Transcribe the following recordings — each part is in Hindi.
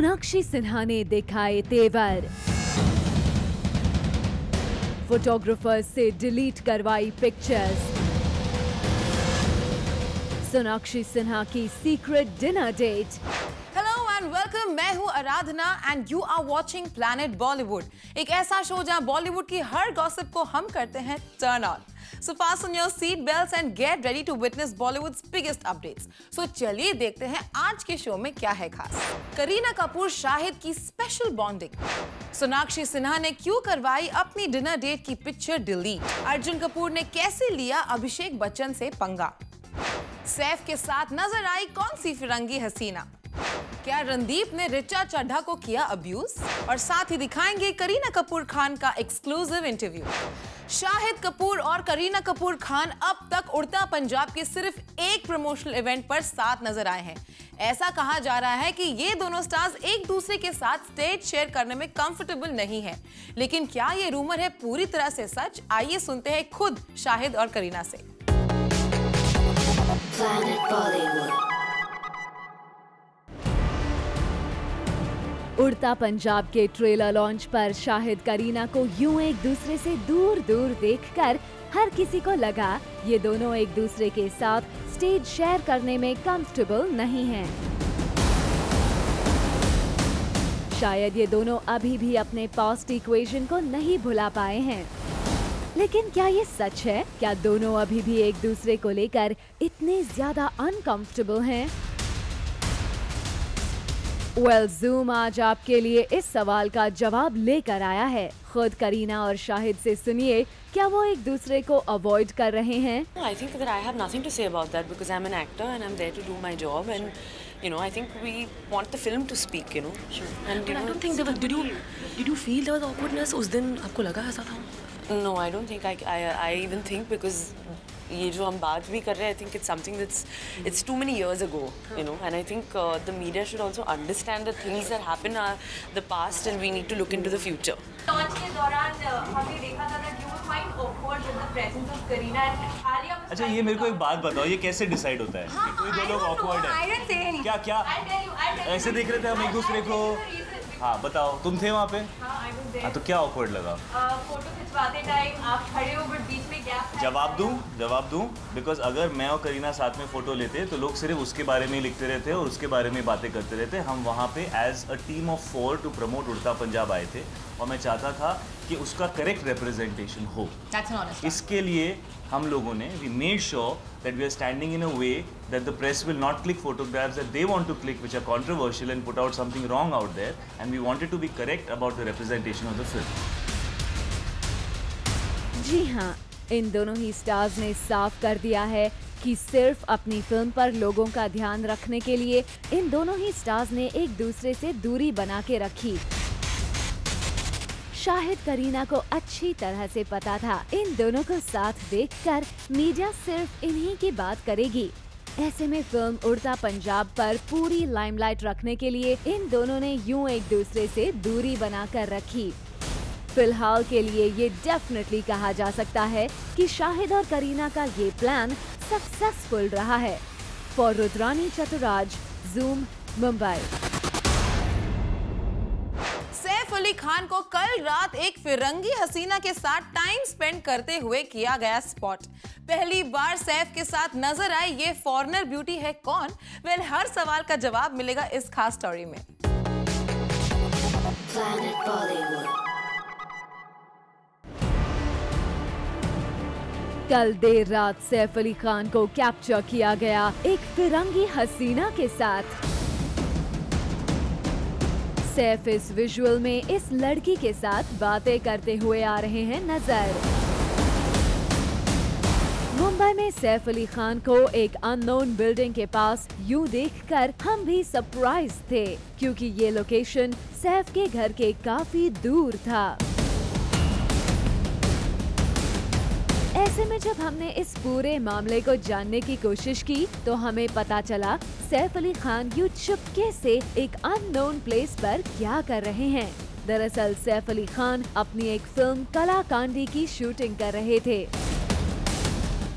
सोनाक्षी सिन्हा ने दिखाए तेवर, फोटोग्राफर्स से डिलीट करवाई पिक्चर्स, सोनाक्षी सिन्हा की secret dinner date. And welcome, मैं हूं Aradhana and you are watching Planet Bollywood, एक ऐसा शो जहां बॉलीवुड की हर गॉसिप को हम करते हैं turn on. So fasten your seat belts and get ready to witness Bollywood's biggest updates. So चलिए देखते हैं आज के शो में क्या है खास। करीना कपूर शाहिद की स्पेशल बॉन्डिंग, सोनाक्षी सिन्हा ने क्यों करवाई अपनी डिनर डेट की पिक्चर डिलीट, अर्जुन कपूर ने कैसे लिया अभिषेक बच्चन से पंगा, सैफ के साथ नजर आई कौन सी फिरंगी हसीना, क्या रणदीप ने रिचा चड्ढा को किया अब्यूज, और साथ ही दिखाएंगे करीना कपूर खान का एक्सक्लूसिव इंटरव्यू। शाहिद कपूर और करीना कपूर खान अब तक उड़ता पंजाब के सिर्फ एक प्रमोशनल इवेंट पर साथ नजर आए हैं। ऐसा कहा जा रहा है कि ये दोनों स्टार्स एक दूसरे के साथ स्टेज शेयर करने में कंफर्टेबल नहीं है, लेकिन क्या ये रूमर है पूरी तरह से सच? आइए सुनते हैं खुद शाहिद और करीना से। उड़ता पंजाब के ट्रेलर लॉन्च पर शाहिद करीना को यूं एक दूसरे से दूर दूर देखकर हर किसी को लगा ये दोनों एक दूसरे के साथ स्टेज शेयर करने में कंफर्टेबल नहीं हैं। शायद ये दोनों अभी भी अपने पास्ट इक्वेशन को नहीं भुला पाए हैं, लेकिन क्या ये सच है? क्या दोनों अभी भी एक दूसरे को लेकर इतने ज्यादा अनकंफर्टेबल हैं? ज़ूम आज आपके लिए इस सवाल का जवाब लेकर आया है। खुद करीना और शाहिद से सुनिए, क्या वो एक दूसरे को अवॉइड कर रहे हैं? I think that I have nothing to say about that because I'm an actor and I'm there to do my job and I think we want the film to speak, Sure. And I don't think there was. Did you feel there was awkwardness? उस दिन आपको लगा ऐसा था? No, I don't think I even think because ये जो हम बात भी कर रहे हैं, I think it's something it's too many years ago, and I think the media should also understand the things that happen are the past and we need to look into the future. Launch के दौरान हमने देखा था that you were quite awkward with the presence of Kareena and Alia. अच्छा, ये मेरे को एक बात बताओ, ये कैसे डिसाइड होता है कि कोई दो लोग awkward है? क्या ऐसे देख रहे थे हम एक दूसरे को? हाँ बताओ, तुम थे वहाँ पे? हाँ, तो क्या awkward लगा? फोटो खिंचवाते टाइम आप खड़े हो बट बीच में गैप। जवाब दूं बिकॉज अगर मैं और करीना साथ में फोटो लेते तो लोग सिर्फ उसके बारे में ही लिखते रहते और उसके बारे में बातें करते रहते। हम वहाँ पे as a team of 4 to promote Udta Punjab आए थे और मैं चाहता था कि उसका करेक्ट रिप्रेजेंटेशन हो। इसके लिए हम लोगों ने we made sure that we are standing in a way that the press will not click photographs that they want to click which are controversial and put out something wrong out there, and we wanted to be correct about the representation of the film. जी हाँ, इन दोनों ही स्टार्स ने साफ कर दिया है कि सिर्फ अपनी फिल्म पर लोगों का ध्यान रखने के लिए इन दोनों ही स्टार्स ने एक दूसरे से दूरी बना के रखी। शाहिद करीना को अच्छी तरह से पता था इन दोनों को साथ देखकर मीडिया सिर्फ इन्हीं की बात करेगी। ऐसे में फिल्म उड़ता पंजाब पर पूरी लाइमलाइट रखने के लिए इन दोनों ने यूं एक दूसरे से दूरी बनाकर रखी। फिलहाल के लिए ये डेफिनेटली कहा जा सकता है कि शाहिद और करीना का ये प्लान सक्सेसफुल रहा है। For Rudrani Chatraj, Zoom, Mumbai. सैफ अली खान को कल रात एक फिरंगी हसीना के साथ टाइम स्पेंड करते हुए किया गया स्पॉट। पहली बार सैफ के साथ नजर आई ये फॉरेनर ब्यूटी है कौन? वेल, हर सवाल का जवाब मिलेगा इस खास स्टोरी में। कल देर रात सैफ अली खान को कैप्चर किया गया एक फिरंगी हसीना के साथ। सैफ इस विजुअल में इस लड़की के साथ बातें करते हुए आ रहे हैं नजर। मुंबई में सैफ अली खान को एक अननोन बिल्डिंग के पास यूं देखकर हम भी सरप्राइज थे, क्योंकि ये लोकेशन सैफ के घर के काफी दूर था। ऐसे में जब हमने इस पूरे मामले को जानने की कोशिश की तो हमें पता चला सैफ अली खान यूं चुपके से एक अननोन प्लेस पर क्या कर रहे हैं। दरअसल सैफ अली खान अपनी एक फिल्म कलाकांडी की शूटिंग कर रहे थे।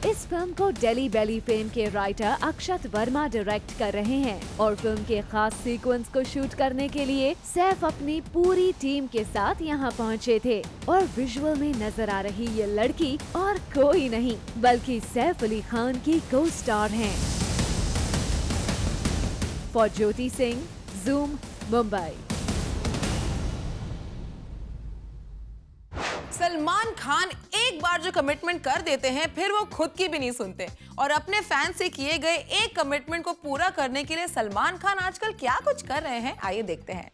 इस फिल्म को डेली बेली फेम के राइटर अक्षत वर्मा डायरेक्ट कर रहे हैं और फिल्म के खास सीक्वेंस को शूट करने के लिए सैफ अपनी पूरी टीम के साथ यहाँ पहुँचे थे और विजुअल में नजर आ रही ये लड़की और कोई नहीं बल्कि सैफ अली खान की को स्टार हैं। For Jyoti Singh, zoom, Mumbai. सलमान खान एक बार जो कमिटमेंट कर देते हैं फिर वो खुद की भी नहीं सुनते और अपने फैन से किए गए एक कमिटमेंट को पूरा करने के लिए सलमान खान आजकल क्या कुछ कर रहे हैं, आइए देखते हैं।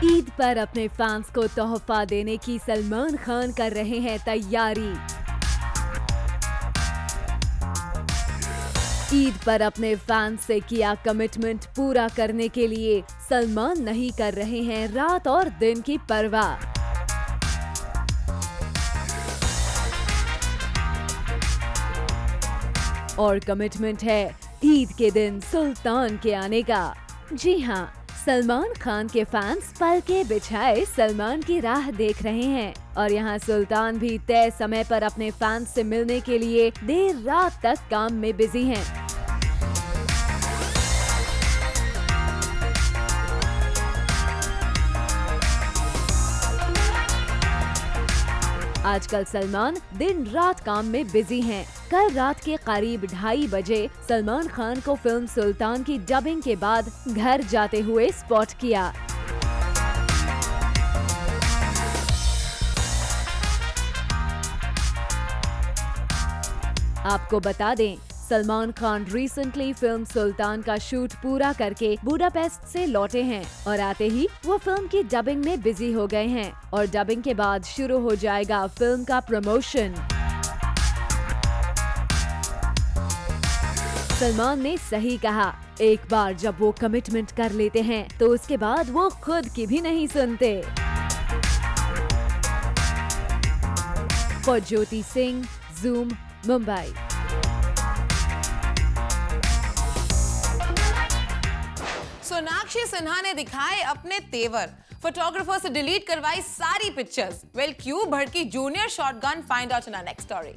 ईद पर अपने फैंस को तोहफा देने की सलमान खान कर रहे हैं तैयारी। ईद पर अपने फैंस से किया कमिटमेंट पूरा करने के लिए सलमान नहीं कर रहे हैं रात और दिन की परवाह। और कमिटमेंट है ईद के दिन सुल्तान के आने का। जी हाँ, सलमान खान के फैंस पल के बिछाए सलमान की राह देख रहे हैं और यहाँ सुल्तान भी तय समय पर अपने फैंस से मिलने के लिए देर रात तक काम में बिजी हैं। आजकल सलमान दिन रात काम में बिजी हैं। कल रात के करीब 2:30 बजे सलमान खान को फिल्म सुल्तान की डबिंग के बाद घर जाते हुए स्पॉट किया। आपको बता दें, सलमान खान रिसेंटली फिल्म सुल्तान का शूट पूरा करके बुडापेस्ट से लौटे हैं और आते ही वो फिल्म की डबिंग में बिजी हो गए हैं और डबिंग के बाद शुरू हो जाएगा फिल्म का प्रमोशन। सलमान ने सही कहा, एक बार जब वो कमिटमेंट कर लेते हैं तो उसके बाद वो खुद की भी नहीं सुनते। For Jyoti Singh, zoom, Mumbai. सोनाक्षी सिन्हा ने दिखाए अपने तेवर, फोटोग्राफर से डिलीट करवाई सारी पिक्चर्स। वेल, क्यों भड़की junior shotgun? Find out in our next story.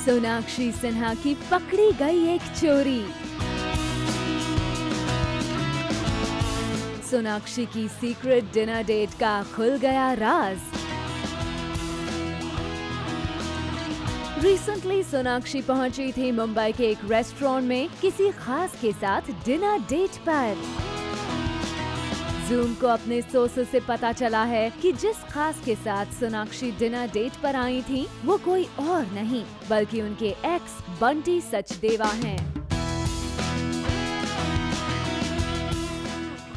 Sonakshi Sinha की पकड़ी गई एक चोरी। सोनाक्षी की सीक्रेट डिनर डेट का खुल गया राज। रिसेंटली सोनाक्षी पहुंची थी मुंबई के एक रेस्टोरेंट में किसी खास के साथ डिनर डेट पर। जूम को अपने सोर्सेस से पता चला है कि जिस खास के साथ सोनाक्षी डिनर डेट पर आई थी वो कोई और नहीं बल्कि उनके एक्स बंटी सचदेवा हैं।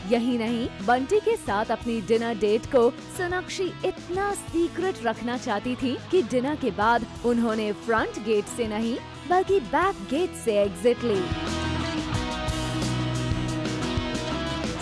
यही नहीं, बंटी के साथ अपनी डिनर डेट को सोनाक्षी इतना सीक्रेट रखना चाहती थी कि डिनर के बाद उन्होंने फ्रंट गेट से नहीं बल्कि बैक गेट से एग्जिट ली।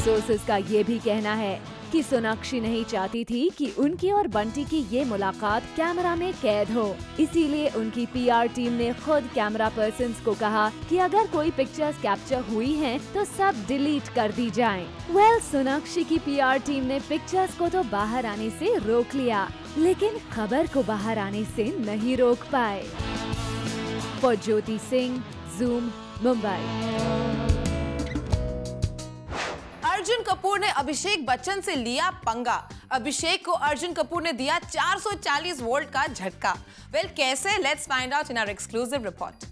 सोर्सेस का ये भी कहना है कि सोनाक्षी नहीं चाहती थी कि उनकी और बंटी की ये मुलाकात कैमरा में कैद हो, इसीलिए उनकी पीआर टीम ने खुद कैमरा पर्सन्स को कहा कि अगर कोई पिक्चर्स कैप्चर हुई हैं तो सब डिलीट कर दी जाएं। वेल, सोनाक्षी की पीआर टीम ने पिक्चर्स को तो बाहर आने से रोक लिया लेकिन खबर को बाहर आने से नहीं रोक पाए। For Jyoti Singh, zoom, Mumbai. अर्जुन कपूर ने अभिषेक बच्चन से लिया पंगा। अभिषेक को अर्जुन कपूर ने दिया 440 वोल्ट का झटका। वेल, कैसे? Let's find out in our exclusive report.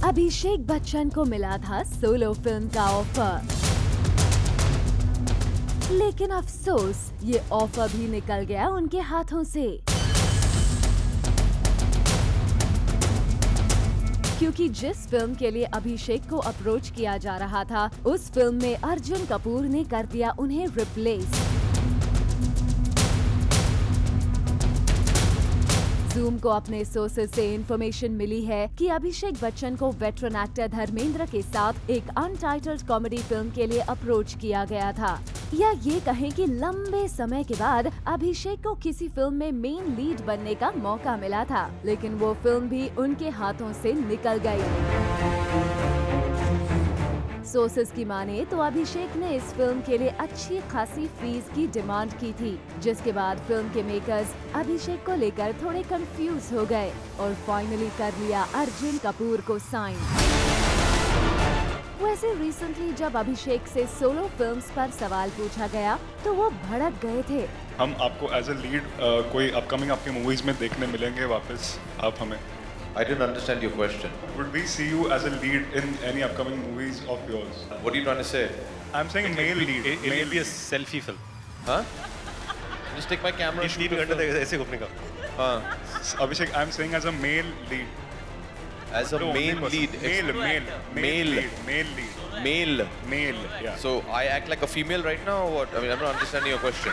Abhishek Bachchan को मिला था सोलो फिल्म का ऑफर, लेकिन अफसोस ये ऑफर भी निकल गया उनके हाथों से, क्योंकि जिस फिल्म के लिए अभिषेक को अप्रोच किया जा रहा था उस फिल्म में अर्जुन कपूर ने कर दिया उन्हें रिप्लेस। जूम को अपने सोर्सेज से इंफॉर्मेशन मिली है कि अभिषेक बच्चन को वेटरन एक्टर धर्मेंद्र के साथ एक अनटाइटल्ड कॉमेडी फिल्म के लिए अप्रोच किया गया था। या ये कहें कि लंबे समय के बाद अभिषेक को किसी फिल्म में मेन लीड बनने का मौका मिला था, लेकिन वो फिल्म भी उनके हाथों से निकल गई। सोर्सेज की माने तो अभिषेक ने इस फिल्म के लिए अच्छी खासी फीस की डिमांड की थी, जिसके बाद फिल्म के मेकर्स अभिषेक को लेकर थोड़े कंफ्यूज हो गए और फाइनली कर लिया अर्जुन कपूर को साइन। वैसे रिसेंटली जब अभिषेक से सोलो फिल्म्स पर सवाल पूछा गया तो वो भड़क गए थे। हम आपको एज अ लीड कोई अपकमिंग आपके मूवीज में देखने मिलेंगे वापस आप हमें? I didn't understand your question. Would we see you as a lead in any upcoming movies of yours? What are you trying to say? I'm saying male lead. It'll be a selfie film. Huh? Just take my camera. इस लीड करने देगा ऐसे घूमने का. हाँ. Abhishek, I'm saying as a male lead. As a male lead. Male. Yeah. So I act like a female right now, or what? I mean, I'm not understanding your question.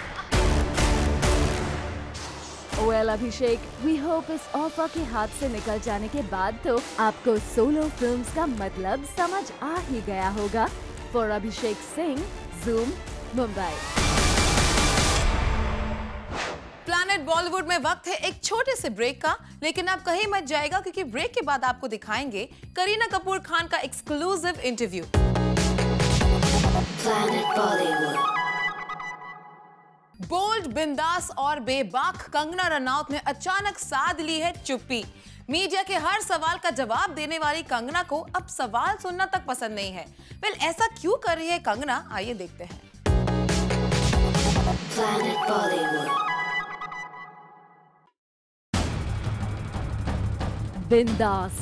Well, Abhishek, we hope इस ऑफर के हाथ से निकल जाने के बाद तो आपको सोलो फिल्म्स का मतलब समझ आ ही गया होगा। For Abhishek Singh, Zoom, Mumbai. Planet Bollywood में वक्त है एक छोटे से ब्रेक का, लेकिन आप कहीं मत जाएगा क्योंकि ब्रेक के बाद आपको दिखाएंगे करीना कपूर खान का exclusive interview. Planet Bollywood. Bold, बिंदास और बेबाक कंगना रनौत ने अचानक साध ली है चुप्पी। मीडिया के हर सवाल का जवाब देने वाली कंगना को अब सवाल सुनना तक पसंद नहीं है। वेल, ऐसा क्यों कर रही है कंगना, आइए देखते हैं। प्लैनेट बॉलीवुड। बिंदास,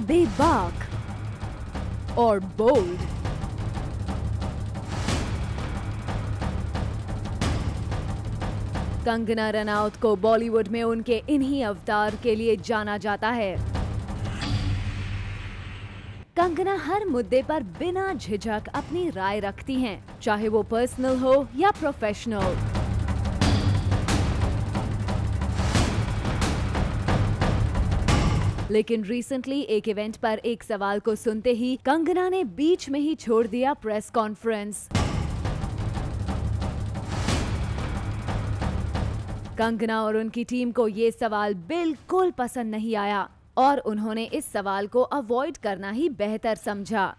बेबाक और बोल्ड। कंगना रनौत को बॉलीवुड में उनके इन्हीं अवतार के लिए जाना जाता है। कंगना हर मुद्दे पर बिना झिझक अपनी राय रखती हैं, चाहे वो पर्सनल हो या प्रोफेशनल। लेकिन रिसेंटली एक इवेंट पर एक सवाल को सुनते ही कंगना ने बीच में ही छोड़ दिया प्रेस कॉन्फ्रेंस। कंगना और उनकी टीम को ये सवाल बिल्कुल पसंद नहीं आया और उन्होंने इस सवाल को अवॉइड करना ही बेहतर समझा।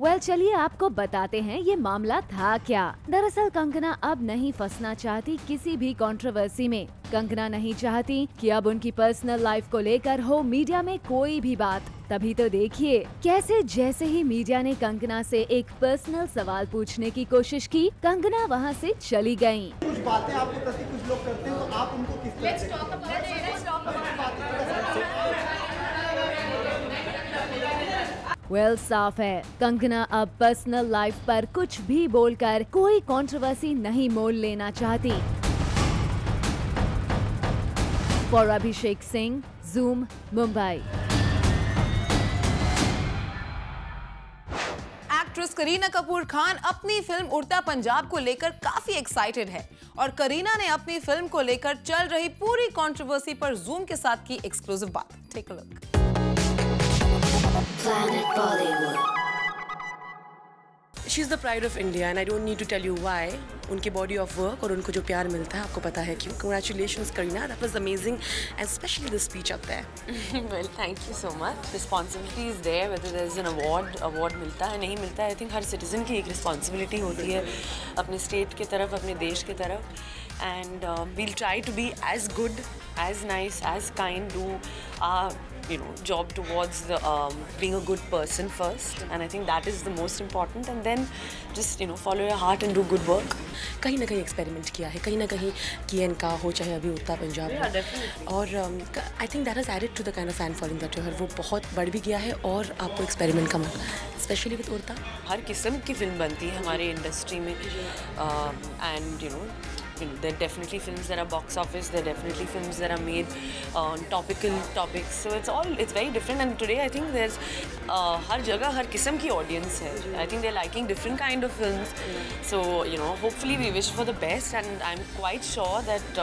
वेल, चलिए आपको बताते हैं ये मामला था क्या। दरअसल कंगना अब नहीं फंसना चाहती किसी भी कंट्रोवर्सी में। कंगना नहीं चाहती कि अब उनकी पर्सनल लाइफ को लेकर हो मीडिया में कोई भी बात। तभी तो देखिए कैसे जैसे ही मीडिया ने कंगना से एक पर्सनल सवाल पूछने की कोशिश की, कंगना वहां से चली गयीं। कुछ बातें आपके प्रति कुछ लोग करते हैं तो आप उनको किस तरह वेल, साफ है कंगना अब पर्सनल लाइफ पर कुछ भी बोलकर कोई कंट्रोवर्सी नहीं मोल लेना चाहती। For Abhishek Singh, Zoom, Mumbai. Actress Kareena Kapoor Khan अपनी फिल्म उड़ता पंजाब को लेकर काफी एक्साइटेड है और करीना ने अपनी फिल्म को लेकर चल रही पूरी कंट्रोवर्सी पर Zoom के साथ की एक्सक्लूसिव बात। Take a look. Planet Bollywood. She's the pride of India and I don't need to tell you why. उनके body of work और उनको जो प्यार मिलता है आपको पता है क्यों। Congratulations Kareena, that was amazing and especially the speech up there. Well, thank you so much. Responsibility is there, whether there's an award मिलता है नहीं मिलता है। I think हर citizen की एक responsibility होती है अपने state की तरफ, अपने देश की तरफ। And we'll try to be as good, as nice, as kind, do our job towards the being a good person first, and I think that is the most important, and then just follow your heart and do good work. कहीं ना कहीं एक्सपेरिमेंट किया है, कहीं ना कहीं किएन का हो चाहे अभी उड़ता पंजाब हो, और I think that has added to the kind of fan following that you have. वो बहुत बढ़ भी गया है और आपको एक्सपेरिमेंट का मौका, स्पेशली विद उड़ता। हर किस्म की फिल्म बनती है हमारे इंडस्ट्री में, and there are definitely films that are box office, there are definitely films that are made on topical topics, so it's very different, and today I think there's हर जगह हर किस्म की audience है। I think they're liking different kind of films, so hopefully we wish for the best, and I'm quite sure that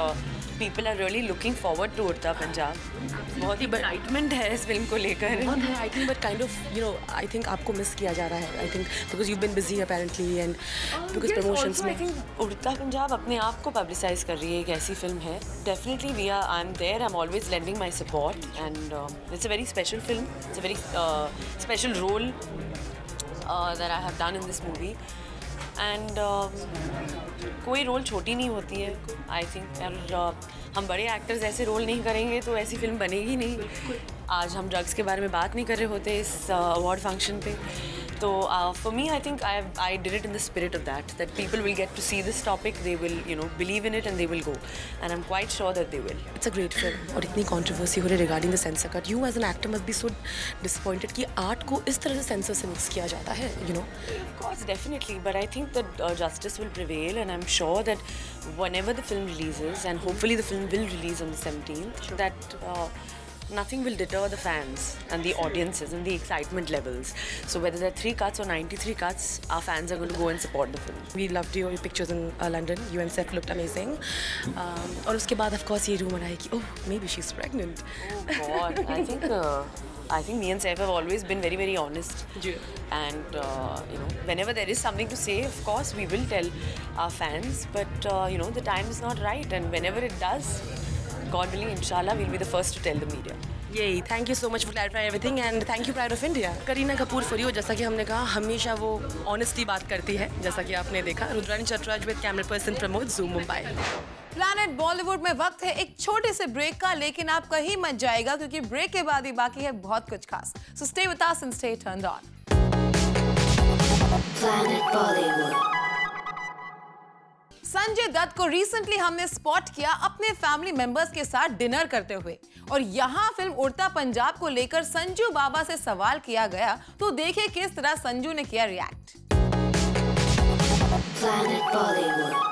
people are really looking forward to Udta Punjab. बहुत ही excitement है इस फिल्म को लेकर. I think but kind of, you know, I think आपको miss किया जा रहा है. I think because you've been busy apparently and because promotions में. I think Udta Punjab अपने आप को publicize कर रही है, एक ऐसी फिल्म है. Definitely I'm there. I'm always lending my support and it's a very special film. It's a very special role that I have done in this movie. And कोई रोल छोटी नहीं होती है आई थिंक. और हम बड़े एक्टर्स ऐसे रोल नहीं करेंगे तो ऐसी फिल्म बनेगी नहीं. आज हम ड्रग्स के बारे में बात नहीं कर रहे होते इस अवार्ड फंक्शन पे. तो for me I think I did it in the spirit of that people will get to see this topic. They will you know believe in it and they will go and I am quite sure that they will. It's a great film. और इतनी कंट्रोवर्सी हो रही है regarding the censor cut. You as an actor must be so disappointed कि आर्ट को इस तरह से सेंसर से मिक्स किया जाता है, you know. Of course, definitely, but I think that justice will prevail, and I'm sure that whenever the film releases, and hopefully the film will release on the 17th, that nothing will deter the fans and the audiences and the excitement levels. So whether there are 3 cuts or 93 cuts, our fans are going to go and support the film. We loved your pictures in London. You and Seth looked amazing. और उसके बाद of course ये rumor आया कि oh maybe she's pregnant. Oh God, I think me and Saif have always been very, very honest. And you know, whenever there is something to say, of course we will tell our fans. But you know, the time is not right, and whenever it does, God willing, inshallah, we'll be the first to tell the media. Yay! Thank you so much for clarifying everything, and thank you, Pride of India. Kareena Kapoor for you, जैसा कि हमने कहा, हमेशा वो honestly बात करती है, जैसा कि आपने देखा. Rudrani Chatraj with camera person Pramod, Zoom Mumbai. Planet Bollywood में वक्त है एक छोटे से ब्रेक का, लेकिन आप कहीं मत जाएगा क्योंकि ब्रेक के बाद ही बाकी है बहुत कुछ खास. So stay with us and stay turned on. Planet Bollywood. Sanjay Dutt को रिसेंटली हमने स्पॉट किया अपने फैमिली मेंबर्स के साथ डिनर करते हुए, और यहाँ फिल्म उड़ता पंजाब को लेकर संजू बाबा से सवाल किया गया, तो देखिए किस तरह संजू ने किया react. Planet Bollywood.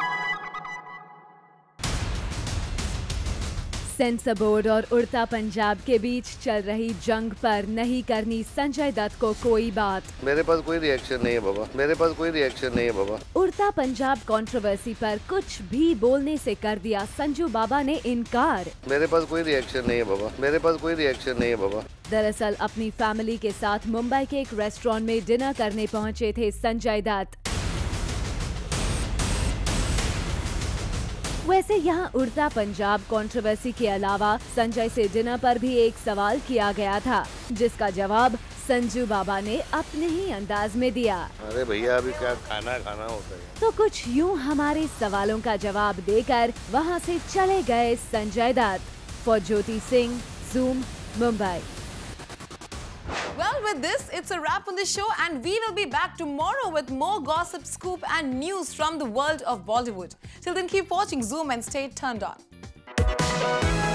Sensor board और उड़ता पंजाब के बीच चल रही जंग पर नहीं करनी संजय दत्त को कोई बात. मेरे पास कोई रिएक्शन नहीं है बाबा. मेरे पास कोई रिएक्शन नहीं है बाबा. उड़ता पंजाब कंट्रोवर्सी पर कुछ भी बोलने से कर दिया संजू बाबा ने इनकार. मेरे पास कोई रिएक्शन नहीं है बाबा. मेरे पास कोई रिएक्शन नहीं है बाबा. दरअसल अपनी फैमिली के साथ मुंबई के एक रेस्टोरेंट में डिनर करने पहुंचे थे संजय दत्त. वैसे यहाँ उड़ता पंजाब कंट्रोवर्सी के अलावा संजय से डिनर पर भी एक सवाल किया गया था, जिसका जवाब संजू बाबा ने अपने ही अंदाज में दिया. अरे भैया अभी क्या खाना होता है. तो कुछ यूं हमारे सवालों का जवाब देकर वहाँ से चले गए Sanjay Dutt. For Jyoti Singh, Zoom, Mumbai. Well, with this, it's a wrap on the show, and we will be back tomorrow with more gossip, scoop, and news from the world of Bollywood. Till then, keep watching Zoom and stay turned on.